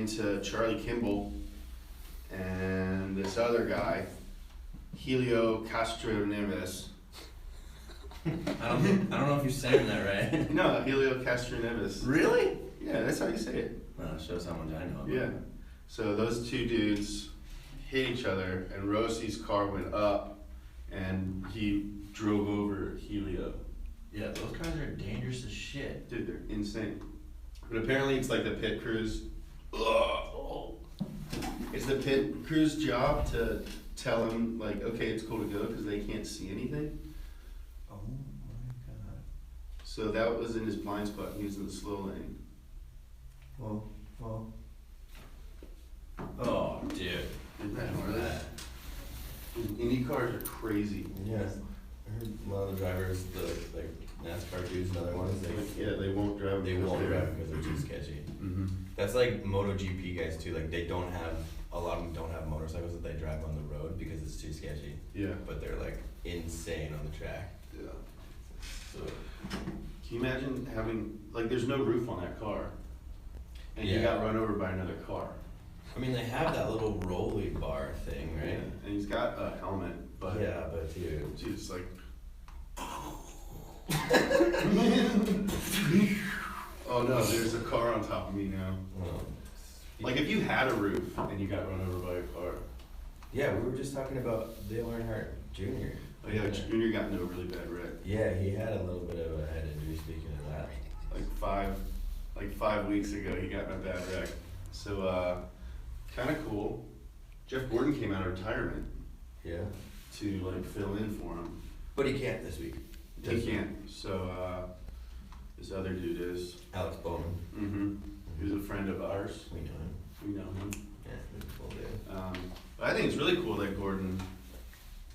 into Charlie Kimball and this other guy, Helio Castroneves. I don't know if you're saying that right. No, Helio Castroneves. Really? Yeah, that's how you say it. Well, it shows how much I know. Yeah. So those two dudes hit each other, and Rossi's car went up, and he drove over Helio. Yeah, those cars are dangerous as shit. Dude, they're insane. But apparently it's like the pit crew's... Ugh. It's the pit crew's job to tell him, like, okay, it's cool to go, because they can't see anything. Oh my god. So that was in his blind spot. He was in the slow lane. Well. Oh, dude. Isn't that hard? Indy cars are crazy. Yeah. I heard a lot of the drivers, the like NASCAR dudes and other ones, They won't drive. they won't drive because they're too sketchy. Mm-hmm. That's like MotoGP guys too. Like a lot of them don't have motorcycles that they drive on the road because it's too sketchy. Yeah. But they're like insane on the track. Yeah. So Can you imagine having, like, there's no roof on that car, and you Yeah. got run over by another car. I mean, they have that little rolly bar thing, right? Yeah. And he's got a helmet, but Yeah, but dude. she's like. Oh no, there's a car on top of me now. Well, Like if you had a roof and you got run over by a car. yeah, we were just talking about Dale Earnhardt Jr. Oh yeah, Junior got into a really bad wreck. Yeah, he had a little bit of a head injury. Speaking of that, Like 5 weeks ago, he got in a bad wreck. So, kind of cool. Jeff Gordon came out of retirement yeah, to like fill in for him. but he can't this week. He can't. So, this other dude is. Alex Bowman. Mm-hmm. He was a friend of ours. We know him. We know him. Yeah, he's a cool dude. But I think it's really cool that Gordon.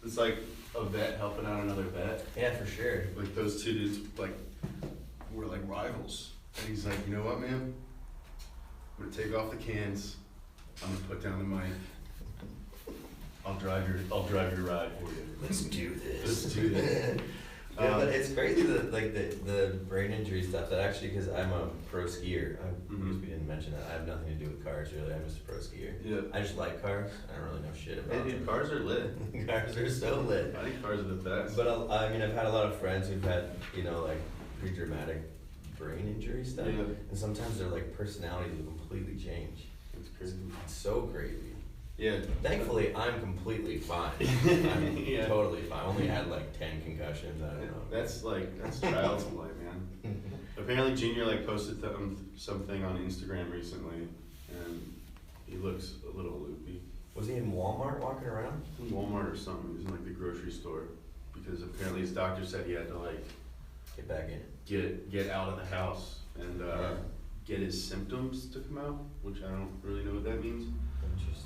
It's like a vet helping out another vet. Yeah, for sure. Like those two dudes, like, were like rivals. And he's like, you know what, man? I'm gonna take off the cans. I'm gonna put down the mic. I'll drive your ride for you. Let's do this. Let's do this. Yeah, but it's crazy that like the brain injury stuff. That actually, because I'm a pro skier. I guess we didn't mention that. I have nothing to do with cars really. I'm just a pro skier. Yeah. I just like cars. I don't really know shit about Hey, dude, them. cars are lit. Cars are so lit. I think cars are the best. But I mean, I've had a lot of friends who've had, like pretty dramatic brain injury stuff. Yeah. And sometimes their like personalities will completely change. It's crazy. It's so crazy. Yeah. Thankfully, I'm completely fine. I'm Yeah. totally fine. I only had like 10 concussions. I don't know. That's child's play, man. Apparently, Junior like posted something on Instagram recently, and he looks a little loopy. Was he in Walmart walking around? In Walmart or something. He was in like the grocery store because apparently his doctor said he had to like Get back in. get out of the house and get his symptoms to come out, which I don't really know what that means. Interesting.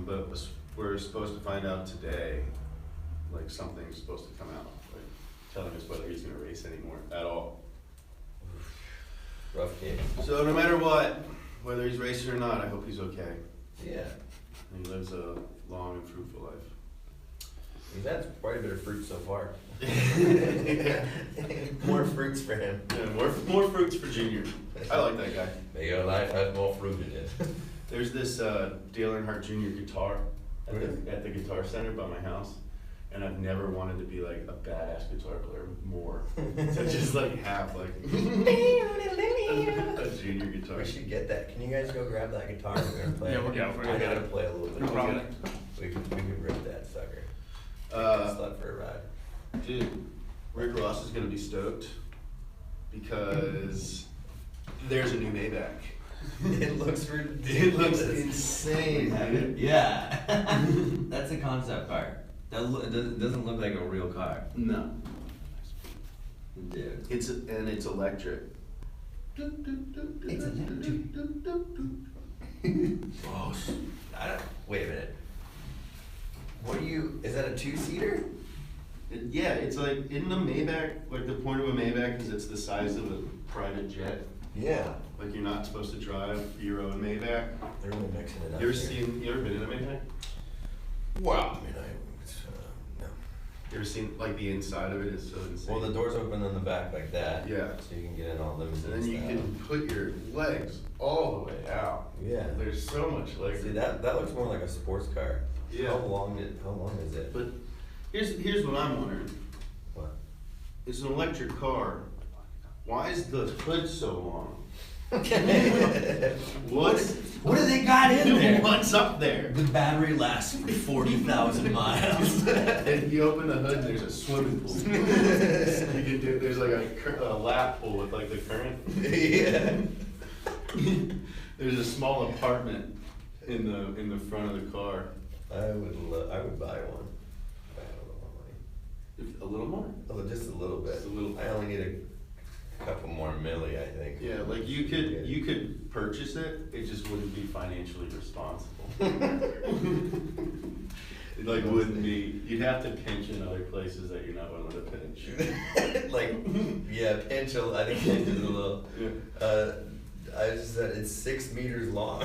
But we're supposed to find out today, like something's supposed to come out, like telling us whether he's gonna race anymore at all. Rough game. So no matter what, whether he's racing or not, I hope he's okay. Yeah. And he lives a long and fruitful life. He's had quite a bit of fruit so far. Yeah. More fruits for him. Yeah, more fruits for Junior. I like that guy. May your life have more fruit in it. There's this Dale Earnhardt Jr. guitar at the Guitar Center by my house, and I've never wanted to be like a badass guitar player more. To just like have like a Junior guitar. We should get that. Can you guys go grab that guitar? We're gonna play. Yeah, we're I gonna get gotta it. play a little bit. No problem. We could rip that sucker. Sled for a ride. Dude, Rick Ross is gonna be stoked because there's a new Maybach. It looks ridiculous. It looks insane, dude. Yeah. That's the concept car. It doesn't look like a real car. No, Dude. it's electric. It's Oh, wait a minute. Is that a two-seater? Yeah, it's like in the Maybach. Like the point of a Maybach is it's the size of a private jet. Yeah. Like you're not supposed to drive your own Maybach. They're really mixing it up. You ever been in a Maybach? Wow. I mean, no. You ever seen, like, the inside of it is so insane. Well, the doors open in the back like that. Yeah. So you can get in all limousine And then you style. can put your legs all the way out. Yeah. There's so much leg. See, that looks more like a sports car. Yeah. How long is it? But here's what I'm wondering. What? It's an electric car. Why is the hood so long? What do they got in there? What's up there? The battery lasts for 40,000 miles. And you open the hood and there's a swimming pool. You can do, there's like a lap pool with like the current. Yeah. There's a small apartment in the front of the car. I would buy one. I had a little more money. A little more? Oh, just a little bit. Just a little. I only need a couple more milli, I think. Yeah, like you could purchase it, it just wouldn't be financially responsible. It like wouldn't be, you'd have to pinch in other places that you're not willing to pinch. Like, yeah, pinch I think pinch is a little. Yeah. I just said it's 6 meters long.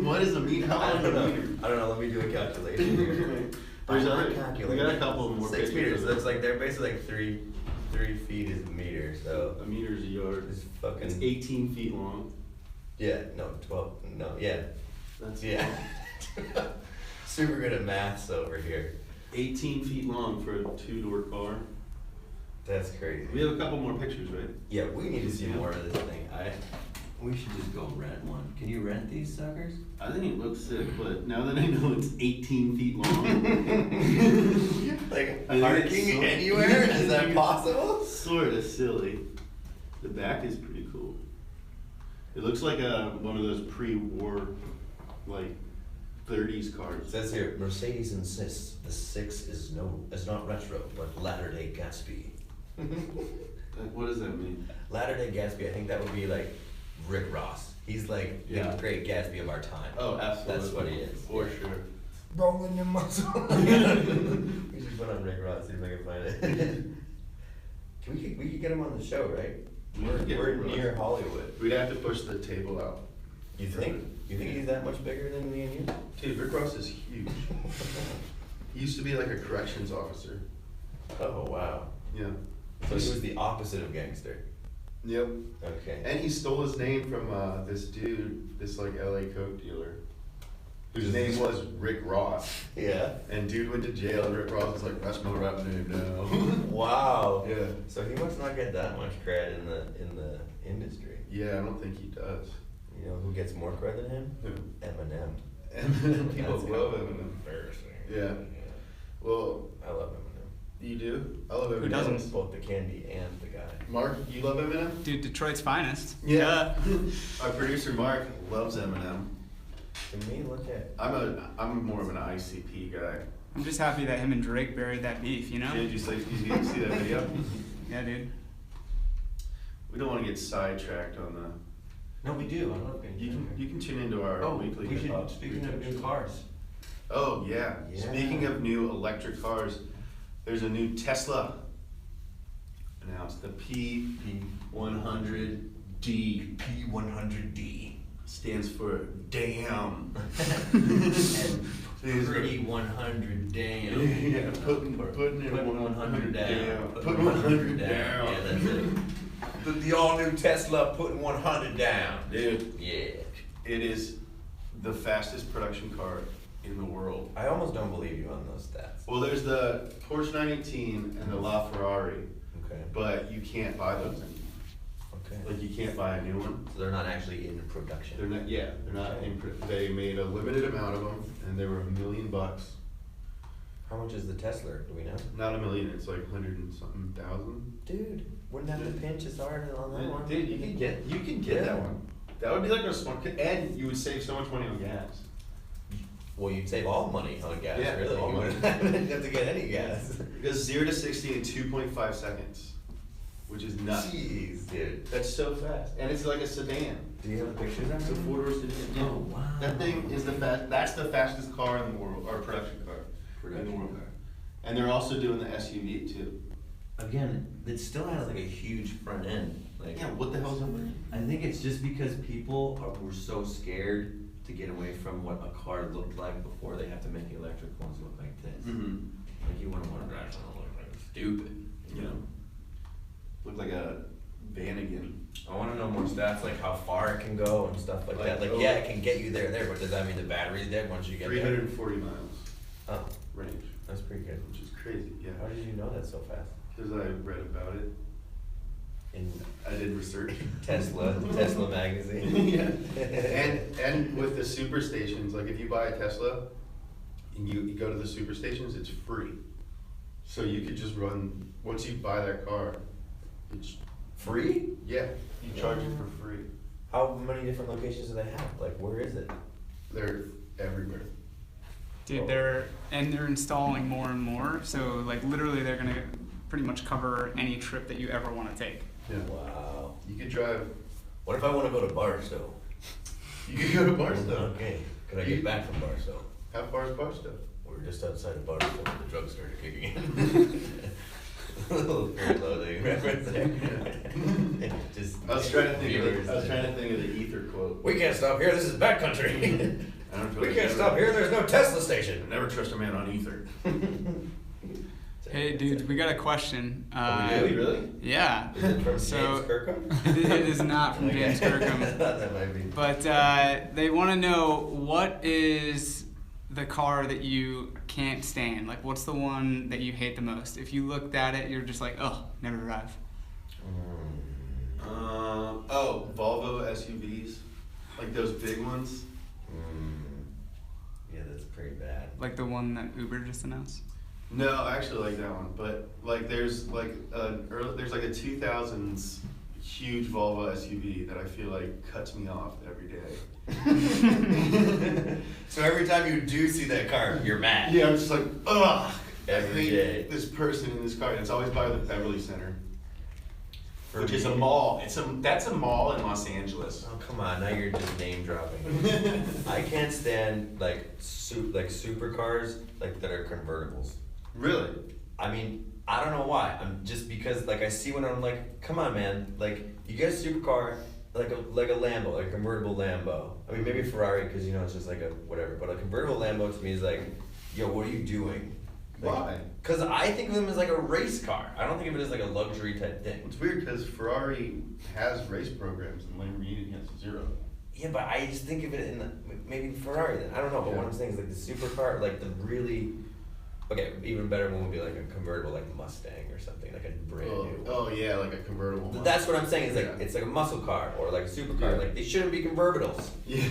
What is a meter? How I long don't is a know. meter? I don't know. Let me do a calculation here. There's I'm other, not calculating. we got a couple more 6 pictures meters. of That's it. like they're basically like 3 feet is a meter. So A meter's a yard. it's fucking. It's 18 feet long. Yeah. No. 12. No. Yeah. That's Yeah. Super good at maths over here. 18 feet long for a 2-door car. That's crazy. We have a couple more pictures, right? Yeah, we need to see Yeah. more of this thing. We should just go rent one. Can you rent these suckers? I think it looks sick, but now that I know it's 18 feet long. Like I think parking it's so- anywhere? Is that possible? Sort of silly. The back is pretty cool. It looks like one of those pre-war, like 30s cars. It says here, Mercedes insists the 6 is not retro, but latter-day Gatsby. What does that mean? Latter-day Gatsby, I think that would be like Rick Ross. He's like Yeah. the great Gatsby of our time. Oh, absolutely. That's what he is. For sure. Rolling your muscle. We should put on Rick Ross, see if I can find it. we could get him on the show, right? We could get We're Rick Ross. near Hollywood. We'd have to push the table out. You think? You think he's that much bigger than me and you? Dude, Rick Ross is huge. He used to be like a corrections officer. Oh, wow. Yeah. So he was the opposite of gangster. Yep. Okay. And he stole his name from this dude, this like LA Coke dealer, whose name was Rick Ross. Yeah. And dude went to jail, and Rick Ross was like, "That's my rap name now." Wow. Yeah. So he must not get that much cred in the industry. Yeah, I don't think he does. You know who gets more cred than him? Who? Eminem. Eminem. People That's love kind of Eminem. embarrassing. Yeah. Well, I love Eminem. you do? I love Eminem. Who doesn't? Both the candy and the guy. Mark, you love Eminem? Dude, Detroit's finest. Yeah. Our producer Mark loves Eminem. To me, look at. I'm more of an ICP guy. I'm just happy that him and Drake buried that beef, you know? Did you see that video? Yeah, dude. We don't want to get sidetracked on the. No, we do. I love being. You can tune into our Oh, weekly we hip-hop should. Speaking of new rotation. cars. Oh yeah. Yeah. Speaking of new electric cars, there's a new Tesla announced. The P100D P100D. stands for damn. And pretty 100 damn. Yeah, putting it 100 down. Putting 100 down. Yeah, that's it. The all new Tesla putting 100 down. Dude, Yeah. it is the fastest production car in the world. I almost don't believe you on those stats. Well, there's the Porsche 918 and the LaFerrari, Okay. but you can't buy those anymore. Okay. Like, you can't buy a new one. So they're not actually in production. They're not. Yeah, they're not. They made a limited amount of them, and they were $1 million. How much is the Tesla? Do we know? Not $1 million. It's like 100 and something thousand. Dude, wouldn't have to pinch as hard on that one. Dude, you can get Yeah. that one. That would be like a smart, and you would save so much money on gas. Well, you'd save all money on gas, Yeah, really. all You money. wouldn't have to get any gas. It goes 0 to 60 in 2.5 seconds, which is nuts. Jeez, dude. That's so fast, and it's like a sedan. Do you have the pictures of It's a it? 4-door sedan. Yeah. Oh, wow. That thing is that's the fastest car in the world, or production car in the Production world. car. And they're also doing the SUV too. Again, it still has like a huge front end. Like, Yeah, what the hell's up there? I think it's just because people were so scared to get away from what a car looked like before they have to make electric ones look like this. Mm-hmm. Like you wouldn't want to drive something that looked like stupid. You know, look like a Vanagon. I want to know more stats, like how far it can go and stuff like that. Like, yeah, it can get you there, but does that mean the battery's dead once you get 340 miles Oh, range, that's pretty good. which is crazy. Yeah, How did you know that so fast? because I read about it. In I did research. Tesla magazine. Yeah. And with the super stations, like if you buy a Tesla and you go to the super stations, it's free. So you could just run, once you buy that car, it's, Free? yeah, you charge it for free. How many different locations do they have? Like, where is it? They're everywhere. Dude, they're installing more and more. So like literally, they're gonna pretty much cover any trip that you ever want to take. Yeah. Wow. You could drive, What if I want to go to Barstow? you could go to Barstow. Okay. Could I get back from Barstow? How far is Barstow? We were just outside of Barstow when the drugs started kicking in. A little freeloading reference there. Just I was trying to think viewers of there. the Ether quote. We can't stop here. This is backcountry. I don't We can't stop here. There's no Tesla station. Never trust a man on Ether. Hey, dude, we got a question. Really? Yeah. Is it from So- James Kirkham? It is not from James Kirkham. That might be. But they want to know, what is the car that you can't stand? Like, what's the one that you hate the most? If you looked at it, you're just like, oh, never drive. Oh, Volvo SUVs, like those big ones. Yeah, that's pretty bad. Like the one that Uber just announced. No, I actually like that one, but like there's like there's like a 2000s huge Volvo SUV that I feel like cuts me off every day. So every time you do see that car, you're mad. Yeah, I'm just like, ugh, Every I hate day. this person in this car. And it's always by the Beverly Center, For which is me- a mall. That's a mall in Los Angeles. Oh come on! Now you're just name dropping. I can't stand like supercars like that are convertibles. Really? I mean, I don't know why. I'm just because like I see when I'm like, come on, man! Like you get a supercar, like a Lambo, like a convertible Lambo. I mean, maybe Ferrari because you know it's just like a whatever. But a convertible Lambo to me is like, yo, what are you doing? Like, Why? Because I think of them as like a race car. I don't think of it as like a luxury type thing. It's weird because Ferrari has race programs and Lamborghini has zero. Yeah, but I just think of it in the, maybe Ferrari then. I don't know, but what I'm saying is like the supercar, like the really, okay, even better one would be like a convertible like Mustang or something, like a brand new. Oh yeah, like a convertible. one. That's what I'm saying, is like, Yeah. it's like a muscle car or like a supercar, Yeah. like they shouldn't be convertibles. Yeah,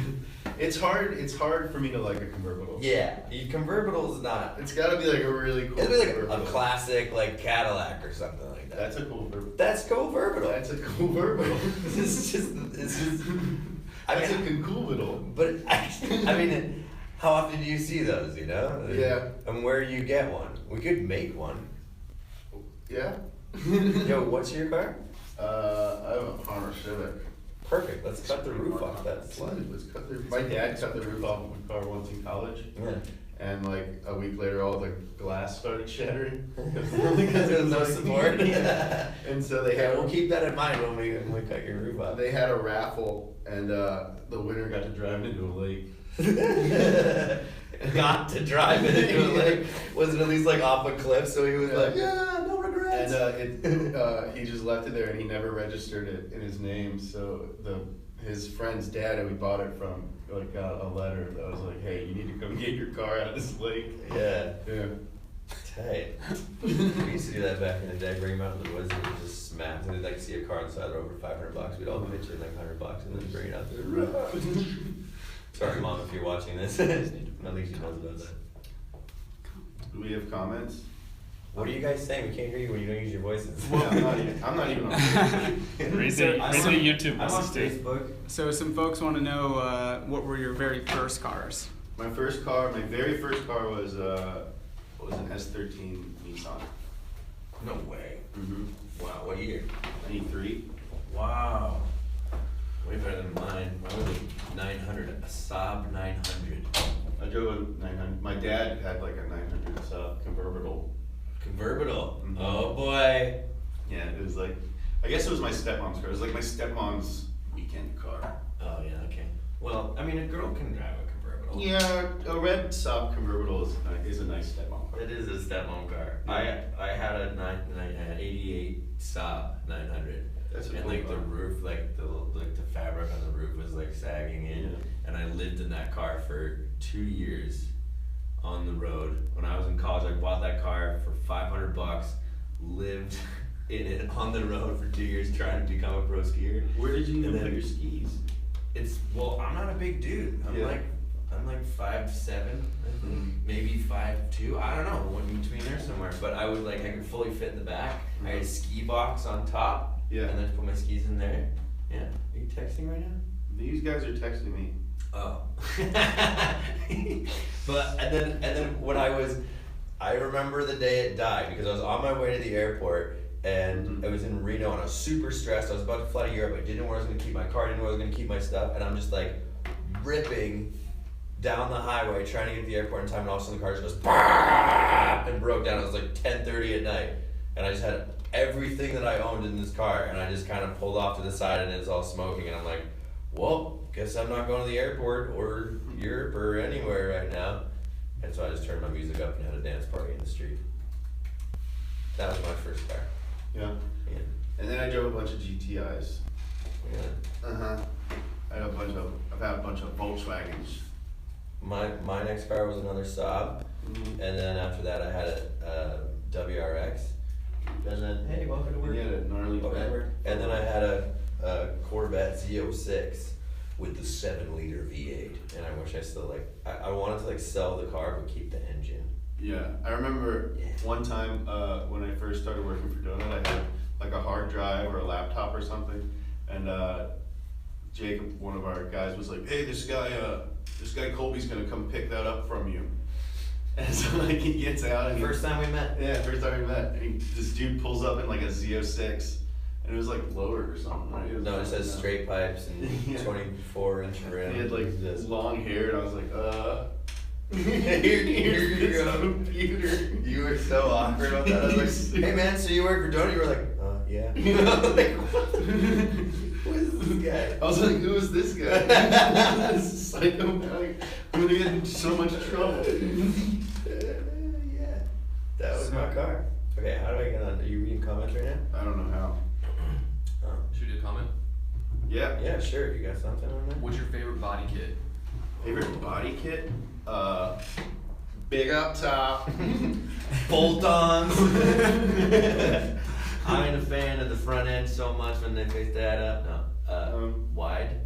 it's hard for me to like a convertible. Yeah, convertible is not, It's got to be like a really cool. it'd be like a convertible. classic like Cadillac or something like that. That's a cool convertible. That's convertible. That's a cool convertible. It's just, I That's mean, a cool little. but I mean, how often do you see those, you know? Yeah. And where do you get one? We could make one. Yeah. Yo, what's your car? I have a Honda Civic. Perfect, let's cut the roof off that. Let's cut the. My dad cut the roof off of my car once in college, Yeah. and like a week later, all the glass started shattering. Because there was no support. Yeah. And so they Okay, had. we'll keep that in mind when we cut your roof off. They had a raffle, and the winner got to drive it into a lake. Got to drive it into a lake. Was it at least like off a cliff? So he was like, yeah, no regrets. And he just left it there, and he never registered it in his name. So his friend's dad, who he bought it from, like got a letter that was like, "Hey, you need to come get your car out of this lake." Yeah. Yeah. Tight. We used to do that back in the day. Bring him out to the woods and we'd just smack. And we'd like see a car on the side of the road for $500. We'd all pitch in like $100 and then bring it out to the road. Sorry, Mom, if you're watching this. I think she knows about that. Do we have comments? What are you guys saying? We can't hear you when you don't use your voices. Yeah, I'm not even on. Read the YouTube I'm on message. Facebook. So some folks want to know, what were your very first cars? My very first car was an S13 Nissan. No way. Mm-hmm. Wow, what year? 93. Wow. Way better than mine. Mine was a 900, a Saab 900. I drove a 900. My dad had like a 900 convertible. Convertible. Mhm. Oh boy. Yeah, it was like, I guess it was my stepmom's car. It was like my stepmom's weekend car. Oh yeah, okay. Well, I mean, a girl can drive a convertible. convertible. Yeah, a red Saab convertible is a nice stepmom car. It is a stepmom car. I had a 88 Saab 900. That's a and cool like car. the roof, like the fabric on the roof was like sagging in, Yeah. and I lived in that car for 2 years on the road. When I was in college, I bought that car for $500, lived in it on the road for 2 years trying to become a pro skier. Where did you And even then- put your skis? I'm not a big dude. I'm Yeah. like 5'7", I think, maybe 5'2". I don't know, in between there somewhere. But I could fully fit in the back. I had a ski box on top. Yeah. And then put my skis in there. Yeah. Are you texting right now? These guys are texting me. Oh. and then when I remember the day it died because I was on my way to the airport and I was in Reno and I was super stressed. I was about to fly to Europe. I didn't know where I was gonna keep my car, didn't know where I was gonna keep my stuff, and I'm just like ripping down the highway trying to get to the airport in time, and all of a sudden the car just goes "Bah!" and broke down. It was like 10:30 at night, and I just had everything that I owned in this car, and I just kind of pulled off to the side, and it's all smoking, and I'm like, well, guess I'm not going to the airport or Europe or anywhere right now. And so I just turned my music up and had a dance party in the street. That was my first car. Yeah. Yeah. And then I drove a bunch of GTIs. Yeah. I've had a bunch of Volkswagens. My next car was another Saab, and then after that I had a WRX, and then hey, welcome to work. You had a gnarly Welcome to bed. work. And then I had a Corvette Z06 with the 7-liter V8, and I wish I still I wanted to sell the car but keep the engine. Yeah, I remember Yeah. one time when I first started working for Donut, I had like a hard drive or a laptop or something, and Jacob, one of our guys, was like, "Hey, this guy Colby's gonna come pick that up from you." And so he gets out and First time we met. yeah, first time we met. And this dude pulls up in like a Z06, and it was like lowered or something, right? No, it says straight pipes and Yeah. 24-inch rim. He had like This. long hair, and I was like, Here you here's go. the computer. You were so awkward about that. I was like, hey man, so you work for Donut? You were like, yeah. Like, who is this guy? I was like, who is this guy? This psychopath. I'm gonna get in so much trouble. Yeah. That was my car. Okay, how do I get on? Are you reading comments right now? I don't know how. Should we do a comment? Yeah. Yeah, sure. You got something on there? What's your favorite body kit? Favorite body kit? Big up top. Bolt-ons. I ain't a fan of the front end so much when they face that up. No. Wide.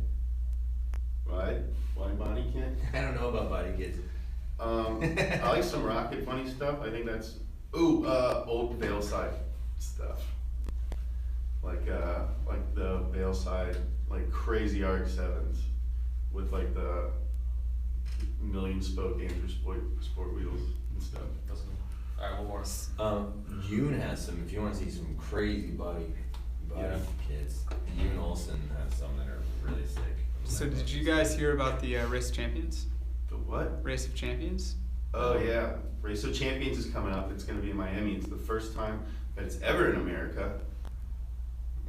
Right? Wide body kit? I don't know about body kits. I like some Rocket Funny stuff. I think that's old Veilside stuff. Like the Veilside crazy RX-7s with like the million spoke Andrew sport wheels and stuff. Alright, one more. Yoon has some. If you want to see some crazy body Yeah. kits, Yoon Olsen has some that are really sick. So did you guys hear about the Race of Champions? The what? Race of Champions? Oh yeah, Race of Champions is coming up. It's gonna be in Miami. It's the first time that it's ever in America.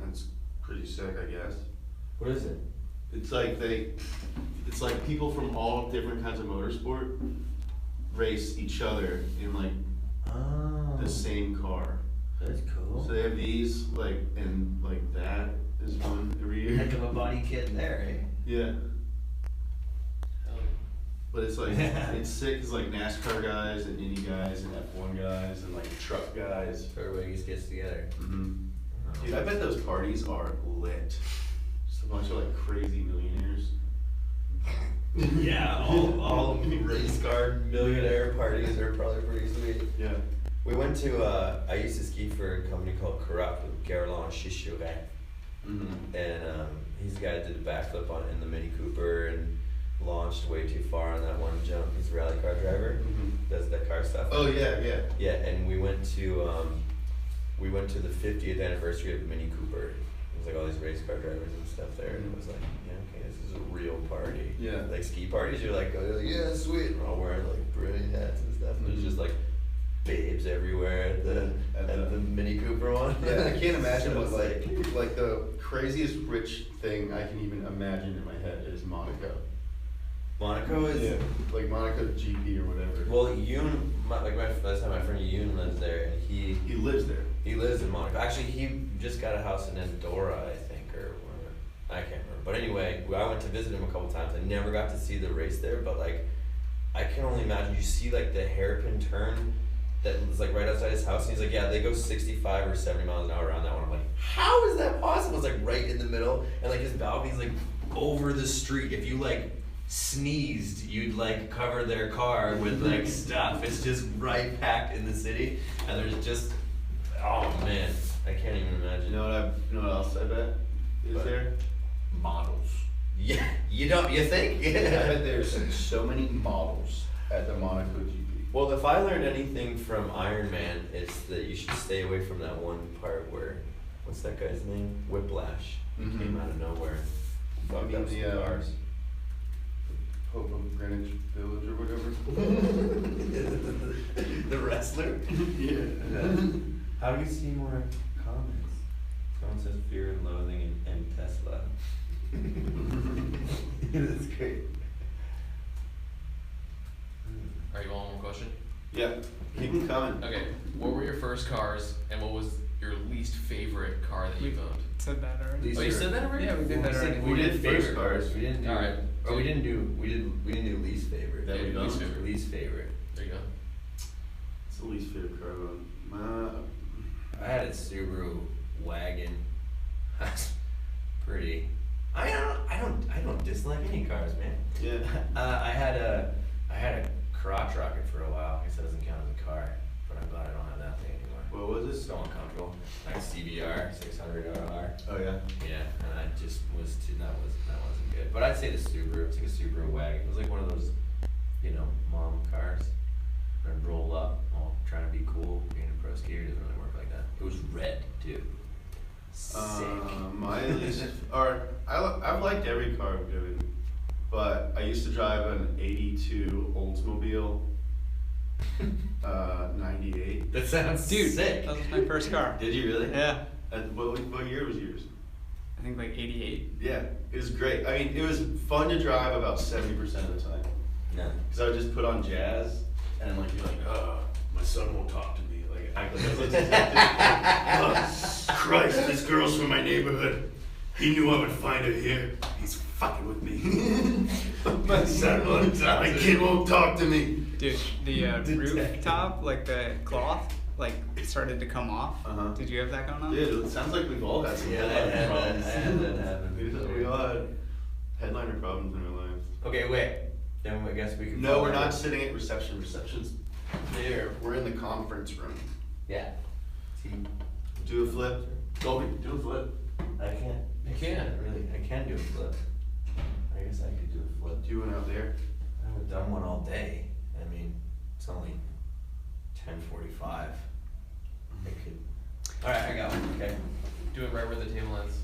That's pretty sick, I guess. What is it? It's like people from all different kinds of motorsport race each other in like Oh, the same car. that's cool. So they have these and that is one every year. Heck of a body kit there, eh? Yeah. But it's it's sick. It's like NASCAR guys and Indy guys and F1 guys and like truck guys. Everybody just gets together. Mm-hmm. Dude, I bet those parties are lit. Just a bunch of like crazy millionaires. Yeah, all race car millionaire parties are probably pretty sweet. Yeah. We went to, I used to ski for a company called Corrupt with Garland Chichouret. Mm-hmm. And he's the guy that did a backflip in the Mini Cooper and launched way too far on that one jump. He's a rally car driver, does that car stuff. Oh yeah, yeah. Yeah, and we went to the 50th anniversary of the Mini Cooper. It was like all these race car drivers and stuff there, and it was like, yeah, okay, this is a real party. Yeah. Like ski parties, you're like, yeah, sweet, and we're all wearing like brilliant hats and stuff, and there's just like babes everywhere at the Mini Cooper one. Yeah, I can't imagine It what was like the craziest rich thing I can even imagine in my head is Monaco. Monaco is. Yeah, like Monaco GP or whatever. Well, Yoon, last time my friend Yoon lives there, and He lives there. he lives in Monaco. Actually, he just got a house in Andorra, I think, or whatever. I can't remember. But anyway, I went to visit him a couple times. I never got to see the race there, but like, I can only imagine. You see like the hairpin turn that was like right outside his house, and he's like, yeah, they go 65 or 70 miles an hour around that one. I'm like, how is that possible? It's like right in the middle, and like his balcony's like over the street. If you like sneezed, you'd like cover their car with like stuff. It's just right packed in the city, and there's just, oh man, I can't even imagine. You know what else I bet is What? there? Models. Yeah, you think? I bet there's so many models at the Monaco GP. Well, if I learned anything from Iron Man, it's that you should stay away from that one part where, what's that guy's name? Whiplash. Mhm. Came out of nowhere. Fucked mean up some the, cars. Hope of Greenwich Village or whatever. The wrestler? Yeah. How do you see more comments? Someone says fear and loathing and Tesla. That's great. Are you on one more question? Yeah. Keep them coming. Okay. What were your first cars, and what was your least favorite car that you've owned? Said that already. Oh, you said that already? Yeah, we did that already. We did First favorite cars. cars. We didn't do. Alright. Or we didn't do least favorite. That we don't? Least favorite. Least favorite. There you go. It's the least favorite car I own. I had a Subaru wagon. That's pretty. I don't dislike any cars, man. Yeah. I had a crotch rocket for a while. I guess that doesn't count as a car, but I'm glad I don't have that thing anymore. What was It's it? so uncomfortable. Like CBR 600R. Oh yeah. Yeah, and I just was too. That wasn't good. But I'd say the Subaru. It's like a Subaru wagon. It was like one of those, mom cars. I'd roll up, all trying to be cool. Being a pro skater doesn't really work like that. It was red too. Sick. My least, I've liked every car I've driven, but I used to drive an '82 Oldsmobile, 98. That sounds Dude, sick. that was my first car. Did you really? Yeah, What year was yours? I think like 88. Yeah, it was great. I mean, it was fun to drive about 70% of the time. No. Because I would just put on jazz, and like, you're like, oh, my son won't talk to me. Like, act like I was listening to Christ, this girl's from my neighborhood. He knew I would find her here. He's fucking with me. My son won't talk. My kid won't talk to me. Dude, the rooftop, like the cloth, like it started to come off. Uh-huh. Did you have that going on? Dude, it sounds like we've all got some Yeah, I headliner had that happen. We all had headliner problems in our lives. Okay, wait. Then I guess we can. No, we're not sitting at reception. Reception's there. We're in the conference room. Yeah. See, Do a flip. Colby, do a flip. I can't. You can. Really, I can do a flip. I guess I could do a flip. Do one out there. I haven't done one all day. I mean, it's only 10:45. I could. All right, I got one. Okay. Do it right where the table ends.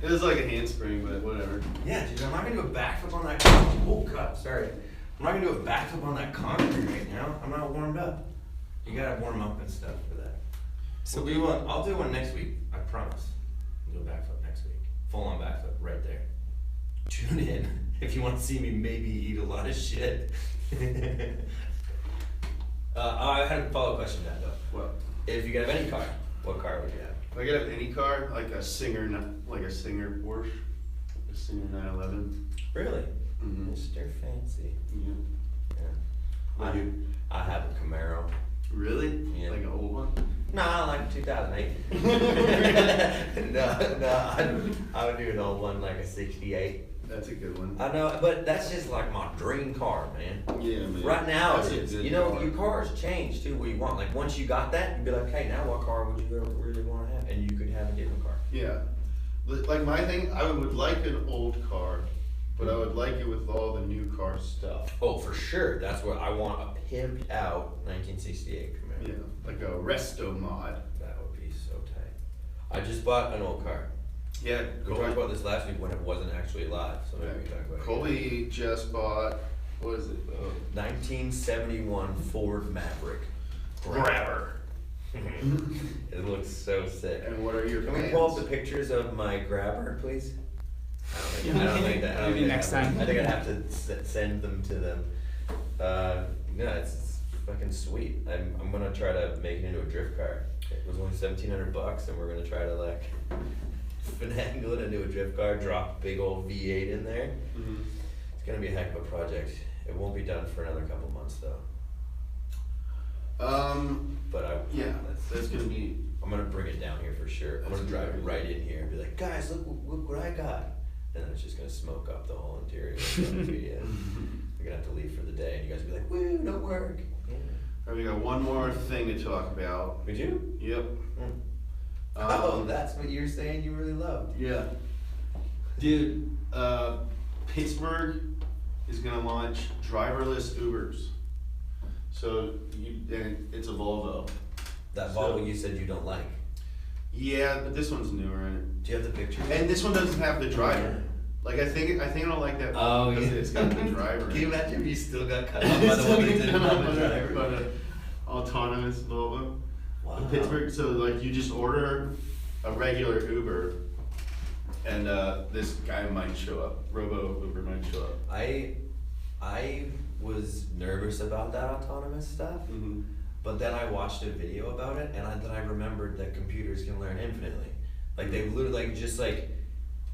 It was like a handspring, but whatever. Yeah, dude, I'm not gonna do a backflip on that concrete. Oh god, sorry. I'm not gonna do a backflip on that concrete right now. I'm not warmed up. You gotta warm up and stuff for that. So We'll do one. I'll do one next week. I promise. I'll do a backflip next week. Full on backflip right there. Tune in if you want to see me maybe eat a lot of shit. I had a follow-up question to that though. What? If you could have any car, what car would you have? If I could have any car, like a Singer Porsche, a Singer 911. Really? Mm-hmm. Mr. Fancy. Yeah. Yeah. What do you? I have a Camaro. Really? Yeah. Like an old one? Nah, like 2008. no, I would do an old one like a 68. That's a good one. I know, but that's just like my dream car, man. Yeah, man. Right now, That's it a is. good You know, car. your cars change too. What you want? Like once you got that, you'd be like, hey, now what car would you really want to have? And you could have a different car. Yeah. Like my thing, I would like an old car, but I would like it with all the new car stuff. Oh, for sure. That's what I want. A pimped out 1968 Camaro. Yeah, like a resto mod. That would be so tight. I just bought an old car. Yeah, We talked about this last week when it wasn't actually live, so maybe we can talk about it. Colby just bought, what is it? 1971 Ford Maverick. Grabber. It looks looks so sick. And what are your Can plans? we pull up the pictures of my grabber, please? I don't think that. I don't Maybe think next I have- time. I think I'd have to send them to them. Yeah, it's fucking sweet. I'm gonna try to make it into a drift car. It was only $1,700, and we're gonna try to like finagle it into a drift car. Drop a big old V8 in there. Mhm. It's gonna be a heck of a project. It won't be done for another couple months though. But Yeah, that's gonna be. I'm gonna bring it down here for sure. I'm gonna That's drive good. right in here and be like, guys, look what I got. And then it's just gonna smoke up the whole interior of the media. We're gonna have to leave for the day, and you guys will be like, woo, no work. Yeah. Alright, we got one more thing to talk about. Would you? Yep. Oh, that's what you're saying you really loved. Yeah. Dude, Pittsburgh is gonna launch driverless Ubers. So and it's a Volvo. That So- Volvo you said you don't like. Yeah, but this one's newer and Do you have the picture? and this one doesn't have the driver. Like I think I don't like that Oh, because yeah. it's got the driver. Can you imagine if you still got cut off by the one that didn't have a driver? But a autonomous Volvo. Wow. In Pittsburgh, so like you just order a regular Uber, and this guy might show up. Robo Uber might show up. I was nervous about that autonomous stuff. Mm-hmm. But then I watched a video about it, and then I remembered that computers can learn infinitely. Like they literally, like just like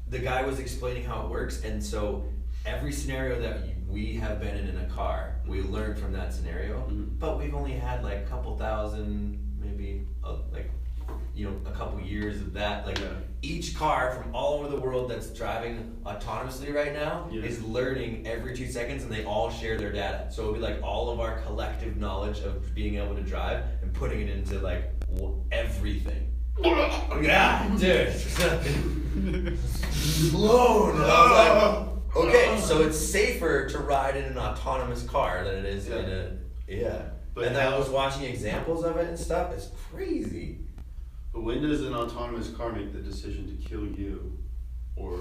the guy was explaining how it works, and so every scenario that we have been in a car, we learned from that scenario. Mhm. But we've only had like a couple thousand, maybe like a couple years of that. Like Yeah. each car from all over the world that's driving autonomously right now Yeah. is learning every 2 seconds, and they all share their data. So it'll be like all of our collective knowledge of being able to drive and putting it into like everything. Yeah, dude. Blown. I was like, okay, so it's safer to ride in an autonomous car than it is in a But and then I how- was watching examples of it and stuff. It's crazy. But when does an autonomous car make the decision to kill you, or?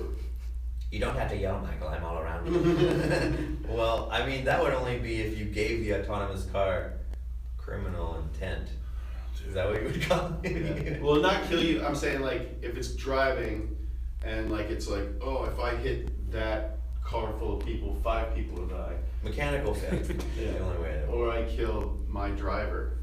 You don't have to yell, Michael. I'm all around you. Well, I mean, that would only be if you gave the autonomous car criminal intent. Is that what you would call it? Well, not kill you. I'm saying like if it's driving, and like it's like, oh, if I hit that car full of people, 5 people will die. Mechanical failure. Is the only way to. Or I kill my driver.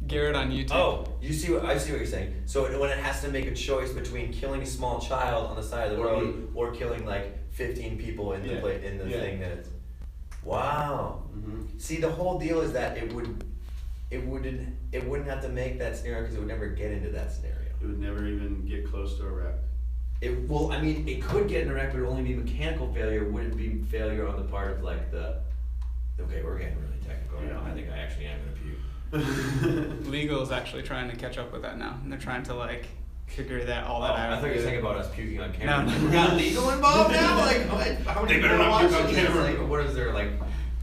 Garrett on YouTube. Oh, I see what you're saying. So when it has to make a choice between killing a small child on the side of the Or road or killing like 15 people in the Yeah. in the Yeah. thing that it's. Wow. Mm-hmm. See, the whole deal is that it wouldn't have to make that scenario because it would never get into that scenario. It would never even get close to a wreck. Well, I mean, it could get in a wreck, but it would only be mechanical failure. It wouldn't be failure on the part of like the. Okay, we're getting really technical now. I think I actually am gonna puke. Legal is actually trying to catch up with that now, and they're trying to like figure all that out. I thought you were saying about us puking on camera. No. We got legal involved now. Like, how many They better people not puke watch on this? camera. Like, what is there like?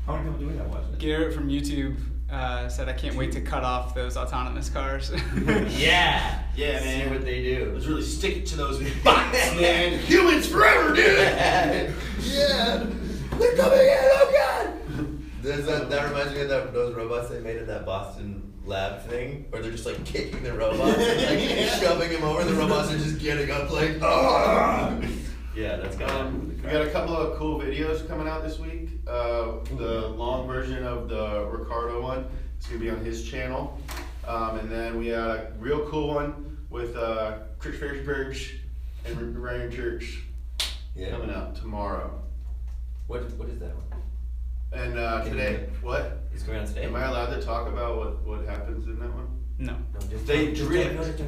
How many people do we have watching this? Garrett from YouTube said, "I can't wait to cut off those autonomous cars." Yeah. Yeah, See man. what they do. Let's really stick it to those bots, man. Humans forever, dude. Yeah. They're coming in. Oh God. That reminds me of those robots they made in that Boston lab thing, where they're just like kicking the robots, and, like shoving him over. The robots are just getting up, like, ah. Yeah, that's We got a couple of cool videos coming out this week. The long version of the Ricardo one, it's gonna be on his channel. And then we had a real cool one with Chris Ferrisberg and Ryan Church coming out tomorrow. What is that one? And Can today, you- what? It's going on today. Am I allowed to talk about what happens in that one? No. No, just They just drift.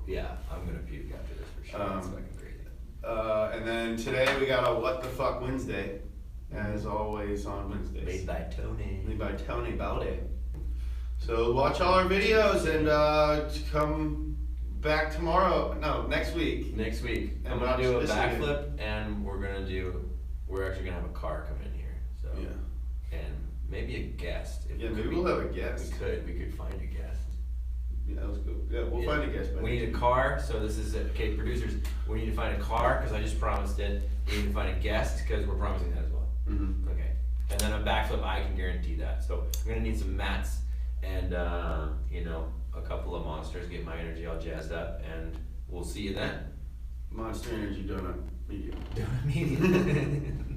Yeah, I'm gonna puke after this for sure. It's fucking crazy. And then today we got a What the Fuck Wednesday, as always on Wednesdays. Made by Tony. Made by Tony Balde. So watch all our videos and come back tomorrow. No, next week. Next week, And I'm gonna do a watch this again. backflip, and we're actually gonna have a car come in here. So Yeah. and maybe a guest. If Yeah, we maybe could- we'll have a guest. We could find a guest. Yeah, let's go. Yeah, we'll find a guest. We need a car, so this is it. Okay, producers. We need to find a car because I just promised it. We need to find a guest because we're promising that as well. Mm-hmm. Okay. And then a backflip, I can guarantee that. So I'm gonna need some mats and you know, a couple of monsters, get my energy all jazzed up, and we'll see you then. Monster Energy Donut Medium. Do you know what I mean?